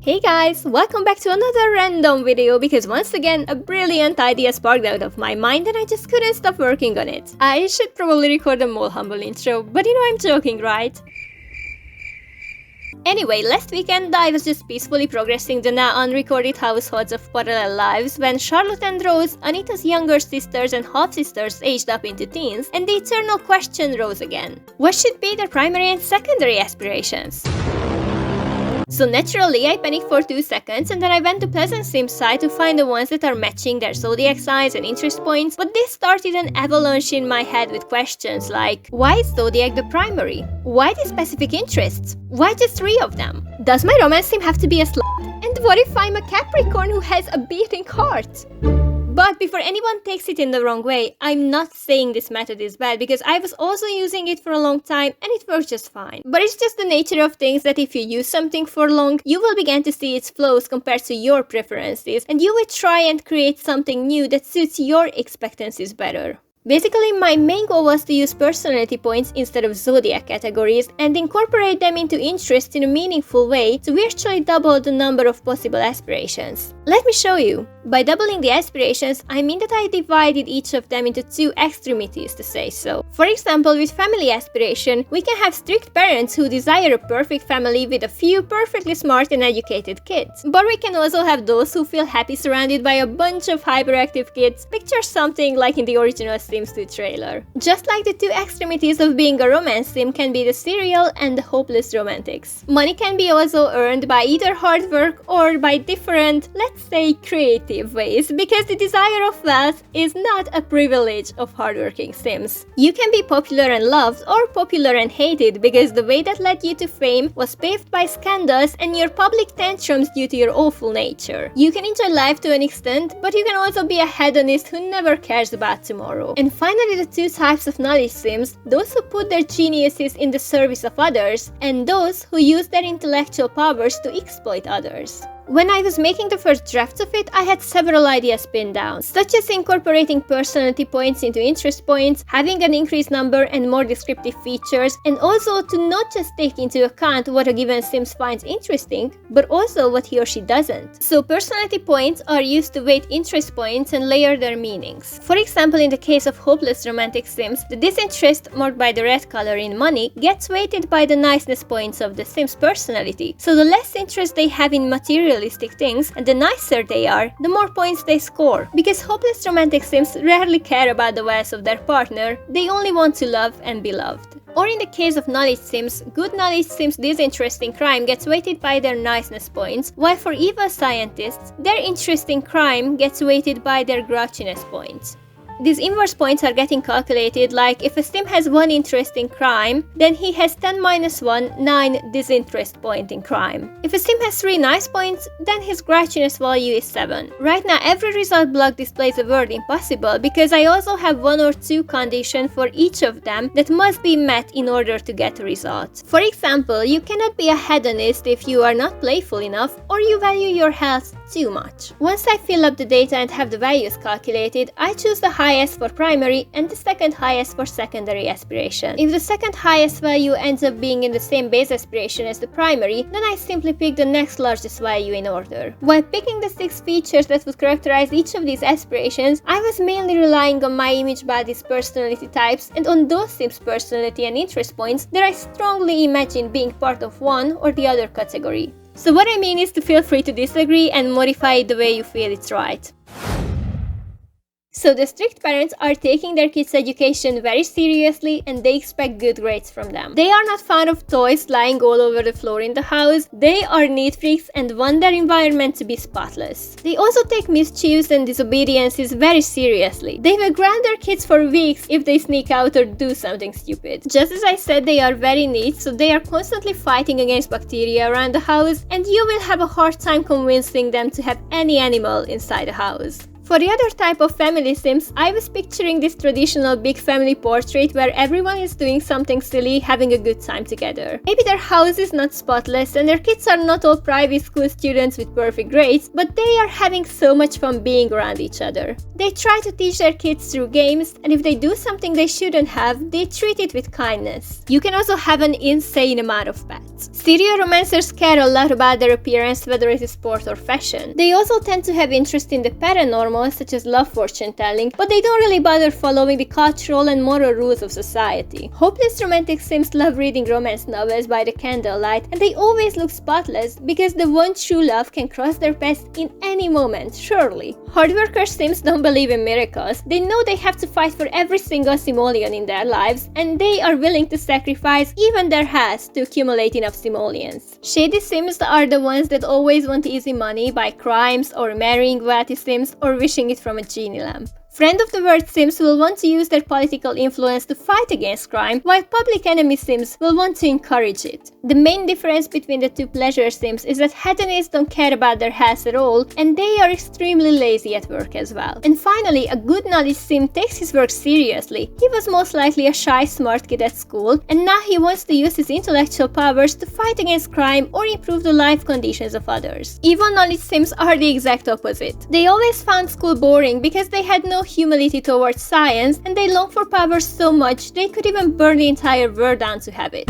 Hey guys, welcome back to another random video because once again a brilliant idea sparked out of my mind and I just couldn't stop working on it. I should probably record a more humble intro, but you know I'm joking, right? Anyway, last weekend I was just peacefully progressing the now unrecorded households of parallel lives when Charlotte and Rose, Anita's younger sisters and half-sisters, aged up into teens, and the eternal question rose again. What should be their primary and secondary aspirations? So naturally, I panicked for 2 seconds and then I went to Pleasant Sim's site to find the ones that are matching their zodiac signs and interest points, but this started an avalanche in my head with questions like, why is zodiac the primary? Why the specific interests? Why just 3 of them? Does my romance sim have to be a slut? And what if I'm a Capricorn who has a beating heart? But before anyone takes it in the wrong way, I'm not saying this method is bad because I was also using it for a long time and it works just fine. But it's just the nature of things that if you use something for long, you will begin to see its flaws compared to your preferences and you will try and create something new that suits your expectancies better. Basically, my main goal was to use personality points instead of zodiac categories and incorporate them into interests in a meaningful way to virtually double the number of possible aspirations. Let me show you. By doubling the aspirations, I mean that I divided each of them into 2 extremities, to say so. For example, with family aspiration, we can have strict parents who desire a perfect family with a few perfectly smart and educated kids. But we can also have those who feel happy surrounded by a bunch of hyperactive kids. Picture something like in the original Sims 2 trailer. Just like the 2 extremities of being a romance sim can be the serial and the hopeless romantics. Money can be also earned by either hard work or by different, let's say, creative ways, because the desire of wealth is not a privilege of hardworking sims. You can be popular and loved or popular and hated because the way that led you to fame was paved by scandals and your public tantrums due to your awful nature. You can enjoy life to an extent, but you can also be a hedonist who never cares about tomorrow. And finally, the 2 types of knowledge sims, those who put their geniuses in the service of others and those who use their intellectual powers to exploit others. When I was making the first drafts of it, I had several ideas pinned down, such as incorporating personality points into interest points, having an increased number and more descriptive features, and also to not just take into account what a given Sims finds interesting, but also what he or she doesn't. So personality points are used to weight interest points and layer their meanings. For example, in the case of hopeless romantic Sims, the disinterest marked by the red color in money gets weighted by the niceness points of the Sim's personality. So the less interest they have in material things and the nicer they are, the more points they score. Because hopeless romantic sims rarely care about the wealth of their partner, they only want to love and be loved. Or in the case of knowledge sims, good knowledge sims' disinterest in crime gets weighted by their niceness points, while for evil scientists, their interest in crime gets weighted by their grouchiness points. These inverse points are getting calculated like if a sim has 1 interest in crime, then he has 10 minus 1, 9 disinterest point in crime. If a sim has 3 nice points, then his grouchiness value is 7. Right now every result block displays the word impossible because I also have 1 or 2 conditions for each of them that must be met in order to get a result. For example, you cannot be a hedonist if you are not playful enough or you value your health too much. Once I fill up the data and have the values calculated, I choose the highest for primary and the second highest for secondary aspiration. If the second highest value ends up being in the same base aspiration as the primary, then I simply pick the next largest value in order. While picking the 6 features that would characterize each of these aspirations, I was mainly relying on my image body's personality types and on those Sims' personality and interest points that I strongly imagine being part of one or the other category. So what I mean is to feel free to disagree and modify it the way you feel it's right. So the strict parents are taking their kids' education very seriously and they expect good grades from them. They are not fond of toys lying all over the floor in the house. They are neat freaks and want their environment to be spotless. They also take mischiefs and disobediences very seriously. They will ground their kids for weeks if they sneak out or do something stupid. Just as I said, they are very neat, so they are constantly fighting against bacteria around the house and you will have a hard time convincing them to have any animal inside the house. For the other type of family sims, I was picturing this traditional big family portrait where everyone is doing something silly, having a good time together. Maybe their house is not spotless and their kids are not all private school students with perfect grades, but they are having so much fun being around each other. They try to teach their kids through games, and if they do something they shouldn't have, they treat it with kindness. You can also have an insane amount of pets. Serial romancers care a lot about their appearance, whether it is sport or fashion. They also tend to have interest in the paranormal, such as love fortune telling, but they don't really bother following the cultural and moral rules of society. Hopeless romantic sims love reading romance novels by the candlelight, and they always look spotless because the one true love can cross their paths in any moment, surely. Hardworker sims don't believe in miracles. They know they have to fight for every single simoleon in their lives, and they are willing to sacrifice even their health to accumulate enough simoleons. Shady sims are the ones that always want easy money by crimes or marrying wealthy sims or wishing it from a genie lamp. Friend of the world sims will want to use their political influence to fight against crime, while public enemy sims will want to encourage it. The main difference between the two pleasure sims is that hedonists don't care about their health at all, and they are extremely lazy at work as well. And finally, a good knowledge sim takes his work seriously. He was most likely a shy, smart kid at school, and now he wants to use his intellectual powers to fight against crime or improve the life conditions of others. Evil knowledge sims are the exact opposite. They always found school boring because they had no humility towards science, and they long for power so much they could even burn the entire world down to have it.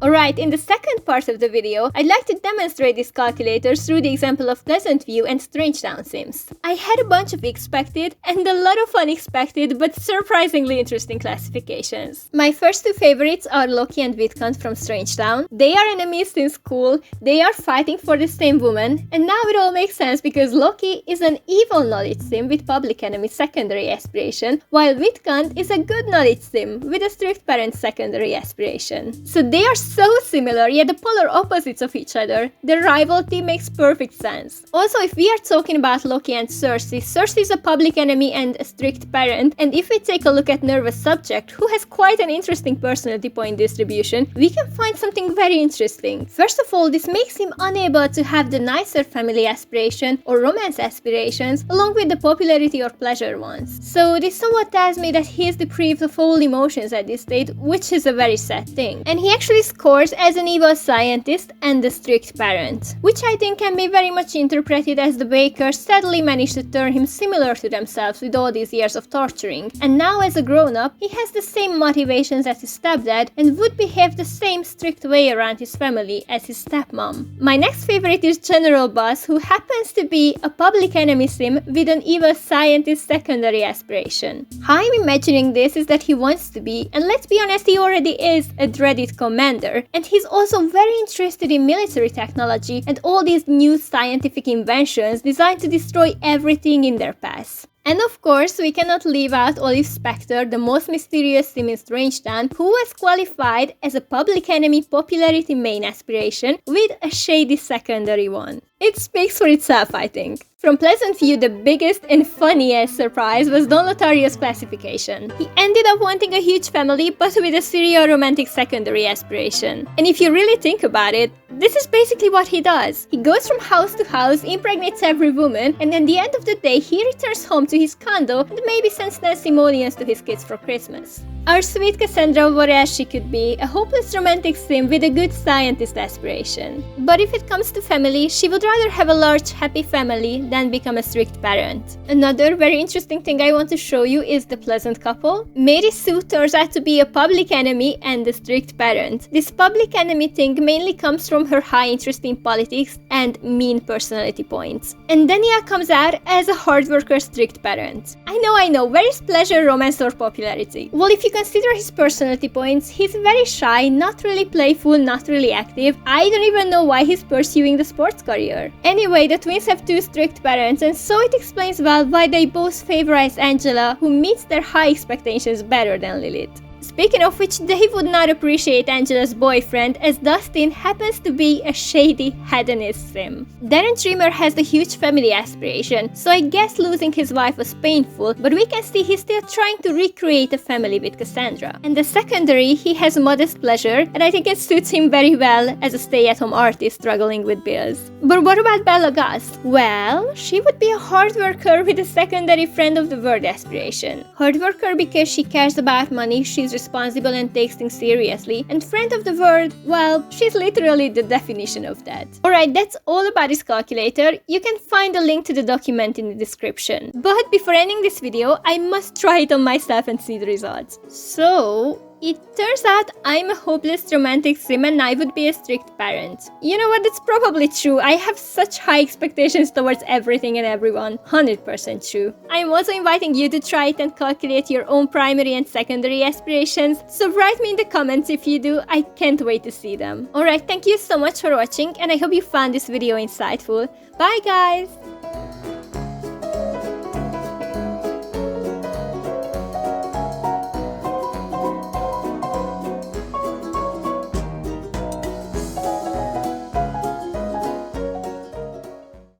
Alright, in the second part of the video, I'd like to demonstrate these calculators through the example of Pleasant View and Strange Town sims. I had a bunch of expected and a lot of unexpected but surprisingly interesting classifications. My first two favorites are Loki and Vidkant from Strange Town. They are enemies since school, they are fighting for the same woman, and now it all makes sense because Loki is an evil knowledge sim with public enemy secondary aspiration, while Vidkant is a good knowledge sim with a strict parent secondary aspiration. So they are so similar, yet the polar opposites of each other. Their rivalry makes perfect sense. Also, if we are talking about Loki and Cersei, Cersei is a public enemy and a strict parent, and if we take a look at Nervous Subject, who has quite an interesting personality point distribution, we can find something very interesting. First of all, this makes him unable to have the nicer family aspiration or romance aspirations, along with the popularity or pleasure ones. So this somewhat tells me that he is deprived of all emotions at this stage, which is a very sad thing. And he actually scores as an evil scientist and a strict parent, which I think can be very much interpreted as the bakers sadly managed to turn him similar to themselves with all these years of torturing, and now as a grown-up, he has the same motivations as his stepdad and would behave the same strict way around his family as his stepmom. My next favorite is General Boss, who happens to be a public enemy sim with an evil scientist secondary aspiration. How I'm imagining this is that he wants to be, and let's be honest, he already is, a dreaded commander, and he's also very interested in military technology and all these new scientific inventions designed to destroy everything in their path. And of course, we cannot leave out Olive Spectre, the most mysterious sim in Strange Town, who was qualified as a public enemy popularity main aspiration with a shady secondary one. It speaks for itself, I think. From Pleasant View, the biggest and funniest surprise was Don Lotario's classification. He ended up wanting a huge family, but with a serial romantic secondary aspiration. And if you really think about it, this is basically what he does. He goes from house to house, impregnates every woman, and at the end of the day, he returns home to his condo and maybe sends 10 simoleons to his kids for Christmas. Our sweet Cassandra, what else she could be, a hopeless romantic sim with a good scientist aspiration. But if it comes to family, she would rather have a large, happy family than become a strict parent. Another very interesting thing I want to show you is the pleasant couple. Mary Sue turns out to be a public enemy and a strict parent. This public enemy thing mainly comes from her high interest in politics and mean personality points. And Danielle comes out as a hard worker, strict parent. I know, where is pleasure, romance or popularity? Well, if you consider his personality points, he's very shy, not really playful, not really active. I don't even know why he's pursuing the sports career. Anyway, the twins have two strict parents, and so it explains well why they both favorize Angela, who meets their high expectations better than Lilith. Speaking of which, Dave would not appreciate Angela's boyfriend, as Dustin happens to be a shady hedonist sim. Darren Dreamer has the huge family aspiration, so I guess losing his wife was painful, but we can see he's still trying to recreate a family with Cassandra. And the secondary, he has modest pleasure, and I think it suits him very well as a stay-at-home artist struggling with bills. But what about Bella Gust? Well, she would be a hard worker with a secondary friend of the word aspiration. Hard worker because she cares about money, she's responsible and takes things seriously, and friend of the word, well, she's literally the definition of that. Alright, that's all about this calculator. You can find a link to the document in the description. But before ending this video, I must try it on myself and see the results. So, it turns out I'm a hopeless romantic sim and I would be a strict parent. You know what, that's probably true. I have such high expectations towards everything and everyone. 100% true. I'm also inviting you to try it and calculate your own primary and secondary aspirations. So write me in the comments if you do. I can't wait to see them. Alright, thank you so much for watching and I hope you found this video insightful. Bye guys!